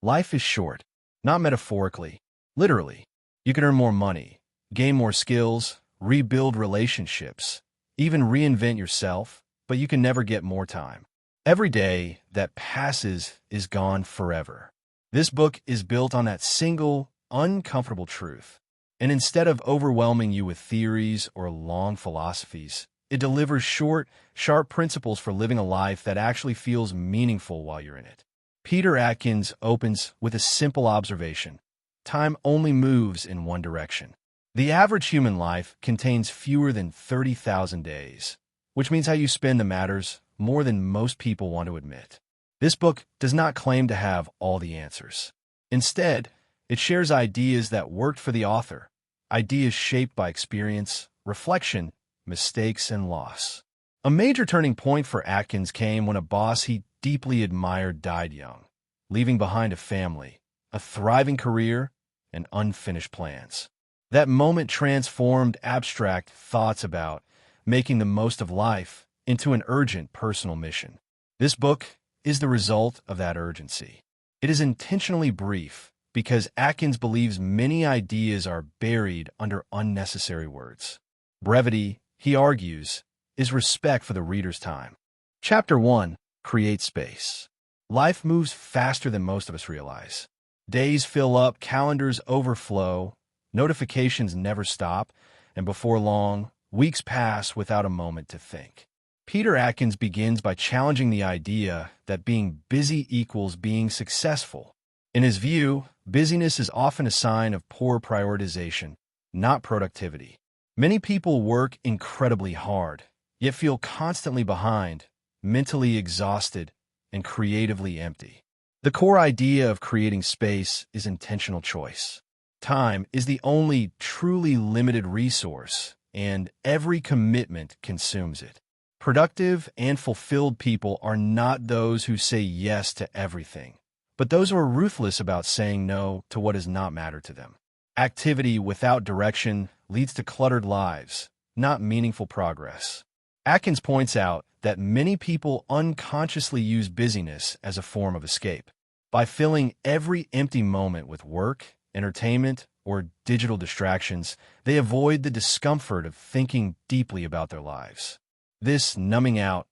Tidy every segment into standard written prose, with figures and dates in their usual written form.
Life is short, not metaphorically, literally. You can earn more money, gain more skills, rebuild relationships, even reinvent yourself, but you can never get more time. Every day that passes is gone forever. This book is built on that single, uncomfortable truth. And instead of overwhelming you with theories or long philosophies, it delivers short, sharp principles for living a life that actually feels meaningful while you're in it. Peter Atkins opens with a simple observation. Time only moves in one direction. The average human life contains fewer than 30,000 days, which means how you spend them matters more than most people want to admit. This book does not claim to have all the answers. Instead, it shares ideas that worked for the author, ideas shaped by experience, reflection, mistakes, and loss. A major turning point for Atkins came when a boss he deeply admired died young, leaving behind a family, a thriving career, and unfinished plans. That moment transformed abstract thoughts about making the most of life into an urgent personal mission. This book is the result of that urgency. It is intentionally brief because Atkins believes many ideas are buried under unnecessary words. Brevity, he argues, is respect for the reader's time. Chapter 1. Create space. Life moves faster than most of us realize. Days fill up, calendars overflow, notifications never stop, and before long, weeks pass without a moment to think. Peter Atkins begins by challenging the idea that being busy equals being successful. In his view, busyness is often a sign of poor prioritization, not productivity. Many people work incredibly hard, yet feel constantly behind, mentally exhausted, and creatively empty. The core idea of creating space is intentional choice. Time is the only truly limited resource, and every commitment consumes it. Productive and fulfilled people are not those who say yes to everything, but those who are ruthless about saying no to what does not matter to them. Activity without direction leads to cluttered lives, not meaningful progress. Atkins points out that many people unconsciously use busyness as a form of escape. By filling every empty moment with work, entertainment, or digital distractions, they avoid the discomfort of thinking deeply about their lives. This numbing out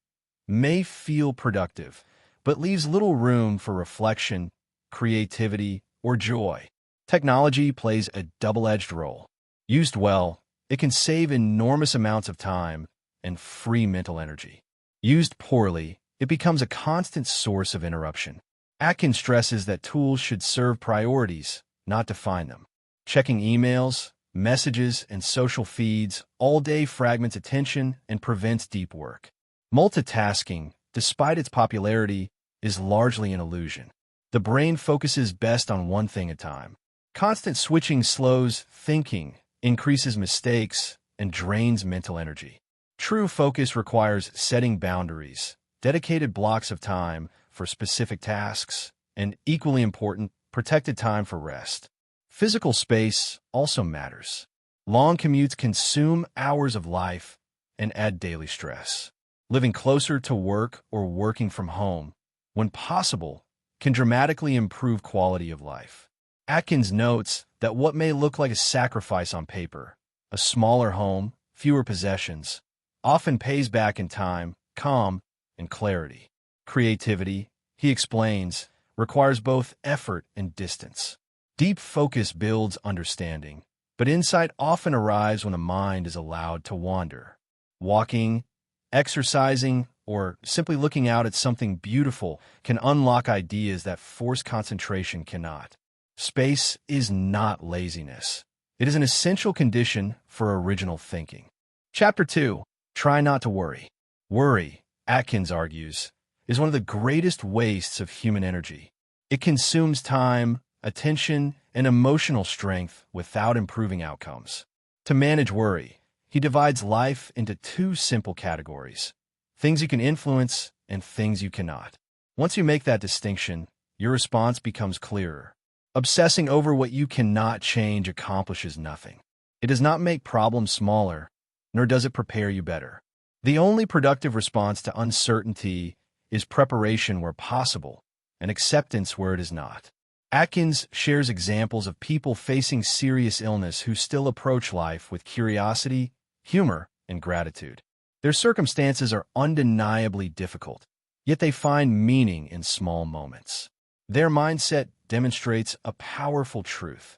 may feel productive, but leaves little room for reflection, creativity, or joy. Technology plays a double-edged role. Used well, it can save enormous amounts of time and free mental energy. Used poorly, it becomes a constant source of interruption. Atkins stresses that tools should serve priorities, not define them. Checking emails, messages, and social feeds all day fragments attention and prevents deep work. Multitasking, despite its popularity, is largely an illusion. The brain focuses best on one thing at a time. Constant switching slows thinking, increases mistakes, and drains mental energy. True focus requires setting boundaries, dedicated blocks of time for specific tasks, and equally important, protected time for rest. Physical space also matters. Long commutes consume hours of life and add daily stress. Living closer to work or working from home, when possible, can dramatically improve quality of life. Atkins notes that what may look like a sacrifice on paper, a smaller home, fewer possessions, often pays back in time, calm, and clarity. Creativity, he explains, requires both effort and distance. Deep focus builds understanding, but insight often arrives when the mind is allowed to wander. Walking, exercising, or simply looking out at something beautiful can unlock ideas that forced concentration cannot. Space is not laziness. It is an essential condition for original thinking. Chapter 2. Try not to worry. Worry, Atkins argues, is one of the greatest wastes of human energy. It consumes time, attention, and emotional strength without improving outcomes. To manage worry, he divides life into two simple categories: things you can influence and things you cannot. Once you make that distinction, your response becomes clearer. Obsessing over what you cannot change accomplishes nothing. It does not make problems smaller, nor does it prepare you better. The only productive response to uncertainty is preparation where possible and acceptance where it is not. Atkins shares examples of people facing serious illness who still approach life with curiosity, humor, and gratitude. Their circumstances are undeniably difficult, yet they find meaning in small moments. Their mindset demonstrates a powerful truth.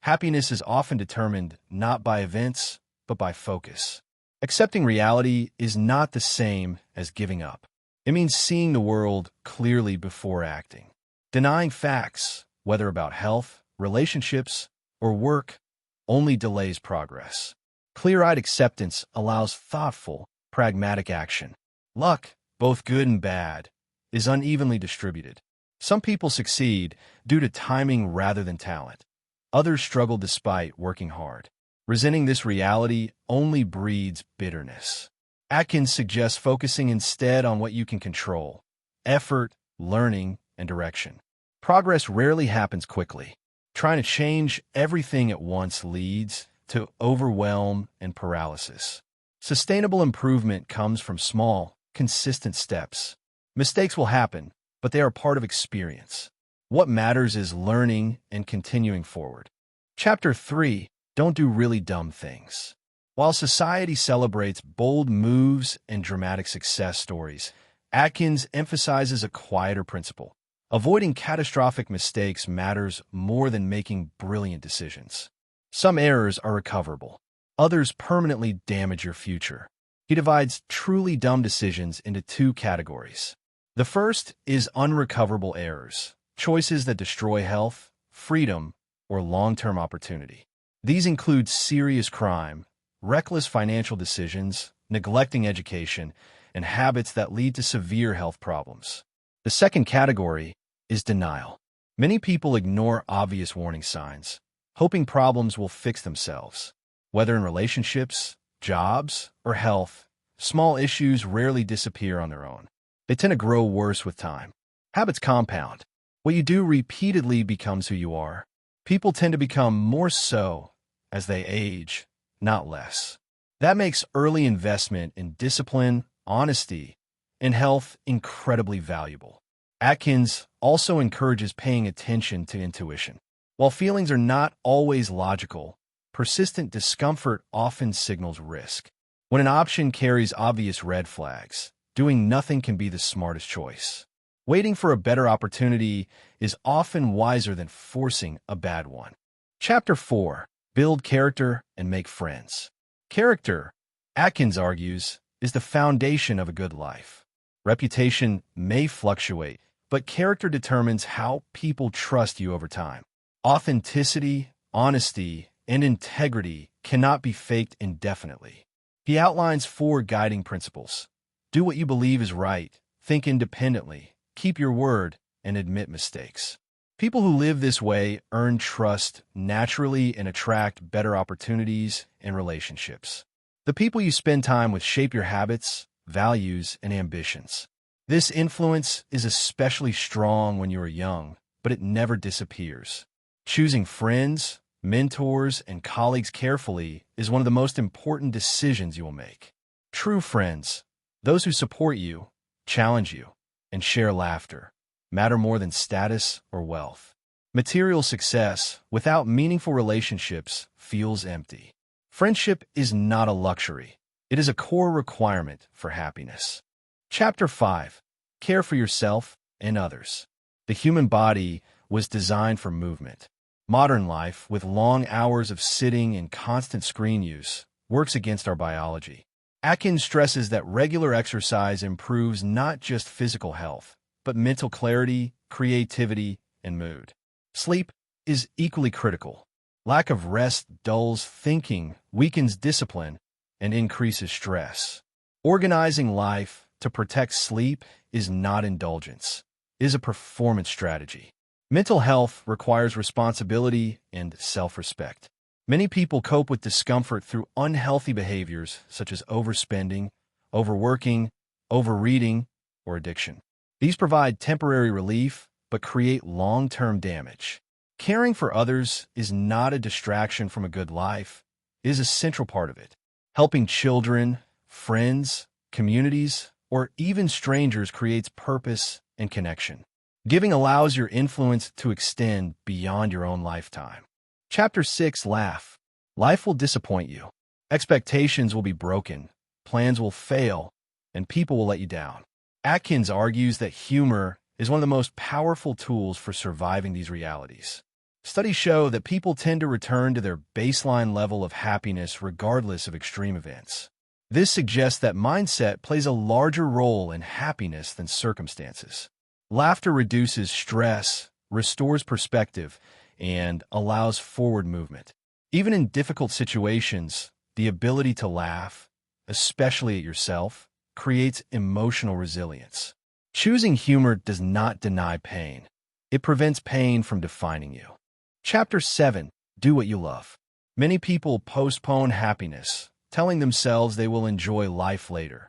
Happiness is often determined not by events, but by focus. Accepting reality is not the same as giving up. It means seeing the world clearly before acting. Denying facts, whether about health, relationships, or work, only delays progress. Clear-eyed acceptance allows thoughtful, pragmatic action. Luck, both good and bad, is unevenly distributed. Some people succeed due to timing rather than talent. Others struggle despite working hard. Resenting this reality only breeds bitterness. Atkins suggests focusing instead on what you can control: effort, learning, and direction. Progress rarely happens quickly. Trying to change everything at once leads to overwhelm and paralysis. Sustainable improvement comes from small, consistent steps. Mistakes will happen, but they are part of experience. What matters is learning and continuing forward. Chapter 3: Don't do really dumb things. While society celebrates bold moves and dramatic success stories, Atkins emphasizes a quieter principle. Avoiding catastrophic mistakes matters more than making brilliant decisions. Some errors are recoverable. Others permanently damage your future. He divides truly dumb decisions into two categories. The first is unrecoverable errors, choices that destroy health, freedom, or long-term opportunity. These include serious crime, reckless financial decisions, neglecting education, and habits that lead to severe health problems. The second category is denial. Many people ignore obvious warning signs, hoping problems will fix themselves. Whether in relationships, jobs, or health, small issues rarely disappear on their own. They tend to grow worse with time. Habits compound. What you do repeatedly becomes who you are. People tend to become more so as they age, not less. That makes early investment in discipline, honesty, and health incredibly valuable. Atkins also encourages paying attention to intuition. While feelings are not always logical, persistent discomfort often signals risk. When an option carries obvious red flags, doing nothing can be the smartest choice. Waiting for a better opportunity is often wiser than forcing a bad one. Chapter 4: Build character and make friends. Character, Atkins argues, is the foundation of a good life. Reputation may fluctuate, but character determines how people trust you over time. Authenticity, honesty, and integrity cannot be faked indefinitely. He outlines 4 guiding principles. Do what you believe is right, think independently, keep your word, and admit mistakes. People who live this way earn trust naturally and attract better opportunities and relationships. The people you spend time with shape your habits, values, and ambitions. This influence is especially strong when you are young, but it never disappears. Choosing friends, mentors, and colleagues carefully is one of the most important decisions you will make. True friends, those who support you, challenge you, and share laughter, matter more than status or wealth. Material success without meaningful relationships feels empty. Friendship is not a luxury. It is a core requirement for happiness. Chapter 5: Care for yourself and others. The human body was designed for movement. Modern life, with long hours of sitting and constant screen use, works against our biology. Atkins stresses that regular exercise improves not just physical health, but mental clarity, creativity, and mood. Sleep is equally critical. Lack of rest dulls thinking, weakens discipline, and increases stress. Organizing life to protect sleep is not indulgence. It is a performance strategy. Mental health requires responsibility and self-respect. Many people cope with discomfort through unhealthy behaviors such as overspending, overworking, overreading, or addiction. These provide temporary relief, but create long-term damage. Caring for others is not a distraction from a good life. It is a central part of it. Helping children, friends, communities, or even strangers creates purpose and connection. Giving allows your influence to extend beyond your own lifetime. Chapter 6, Laugh. Life will disappoint you. Expectations will be broken, plans will fail, and people will let you down. Atkins argues that humor is one of the most powerful tools for surviving these realities. Studies show that people tend to return to their baseline level of happiness regardless of extreme events. This suggests that mindset plays a larger role in happiness than circumstances. Laughter reduces stress, restores perspective, and allows forward movement. Even in difficult situations, the ability to laugh, especially at yourself, creates emotional resilience. Choosing humor does not deny pain. It prevents pain from defining you. Chapter 7. Do what you love. Many people postpone happiness, telling themselves they will enjoy life later.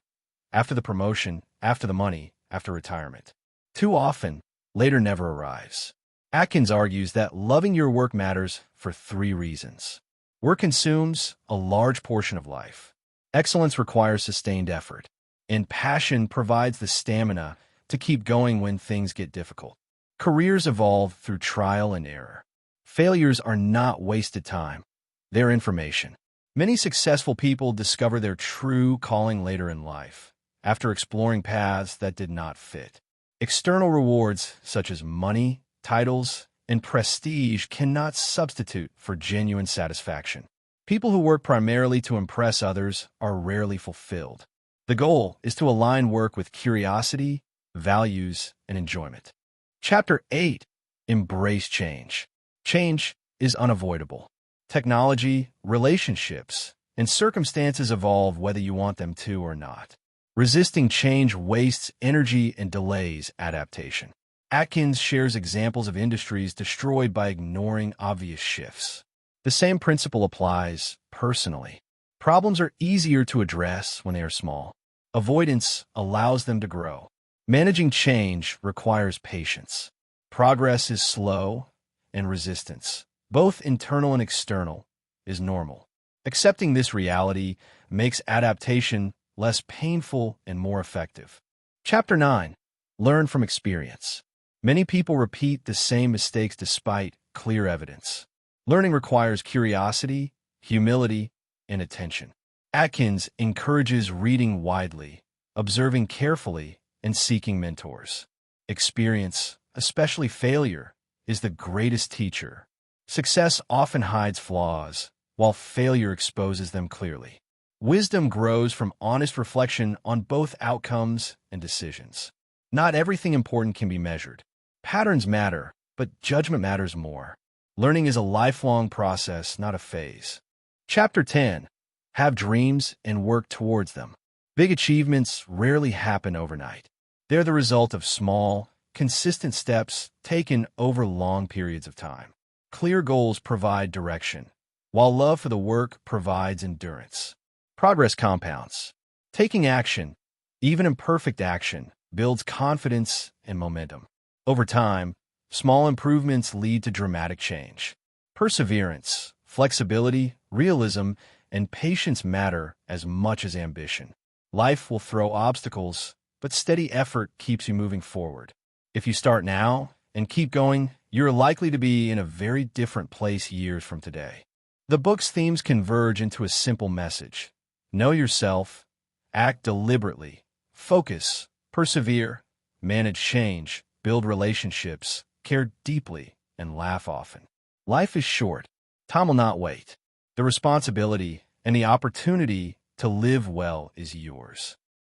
After the promotion, after the money, after retirement. Too often, later never arrives. Atkins argues that loving your work matters for 3 reasons. Work consumes a large portion of life. Excellence requires sustained effort. And passion provides the stamina to keep going when things get difficult. Careers evolve through trial and error. Failures are not wasted time. They're information. Many successful people discover their true calling later in life, after exploring paths that did not fit. External rewards, such as money, titles, and prestige, cannot substitute for genuine satisfaction. People who work primarily to impress others are rarely fulfilled. The goal is to align work with curiosity, values, and enjoyment. Chapter 8. Embrace change. Change is unavoidable. Technology, relationships, and circumstances evolve whether you want them to or not. Resisting change wastes energy and delays adaptation. Atkins shares examples of industries destroyed by ignoring obvious shifts. The same principle applies personally. Problems are easier to address when they are small. Avoidance allows them to grow. Managing change requires patience. Progress is slow, and resistance, both internal and external, is normal. Accepting this reality makes adaptation less painful and more effective. Chapter 9. Learn from experience. Many people repeat the same mistakes despite clear evidence. Learning requires curiosity, humility, and attention. Atkins encourages reading widely, observing carefully, and seeking mentors. Experience, especially failure, is the greatest teacher. Success often hides flaws, while failure exposes them clearly. Wisdom grows from honest reflection on both outcomes and decisions. Not everything important can be measured. Patterns matter, but judgment matters more. Learning is a lifelong process, not a phase. Chapter 10. Have dreams and work towards them. Big achievements rarely happen overnight. They're the result of small, consistent steps taken over long periods of time. Clear goals provide direction, while love for the work provides endurance. Progress compounds. Taking action, even imperfect action, builds confidence and momentum. Over time, small improvements lead to dramatic change. Perseverance, flexibility, realism, and patience matter as much as ambition. Life will throw obstacles, but steady effort keeps you moving forward. If you start now and keep going, you're likely to be in a very different place years from today. The book's themes converge into a simple message. Know yourself, act deliberately, focus, persevere, manage change, build relationships, care deeply, and laugh often. Life is short. Time will not wait. The responsibility and the opportunity to live well is yours.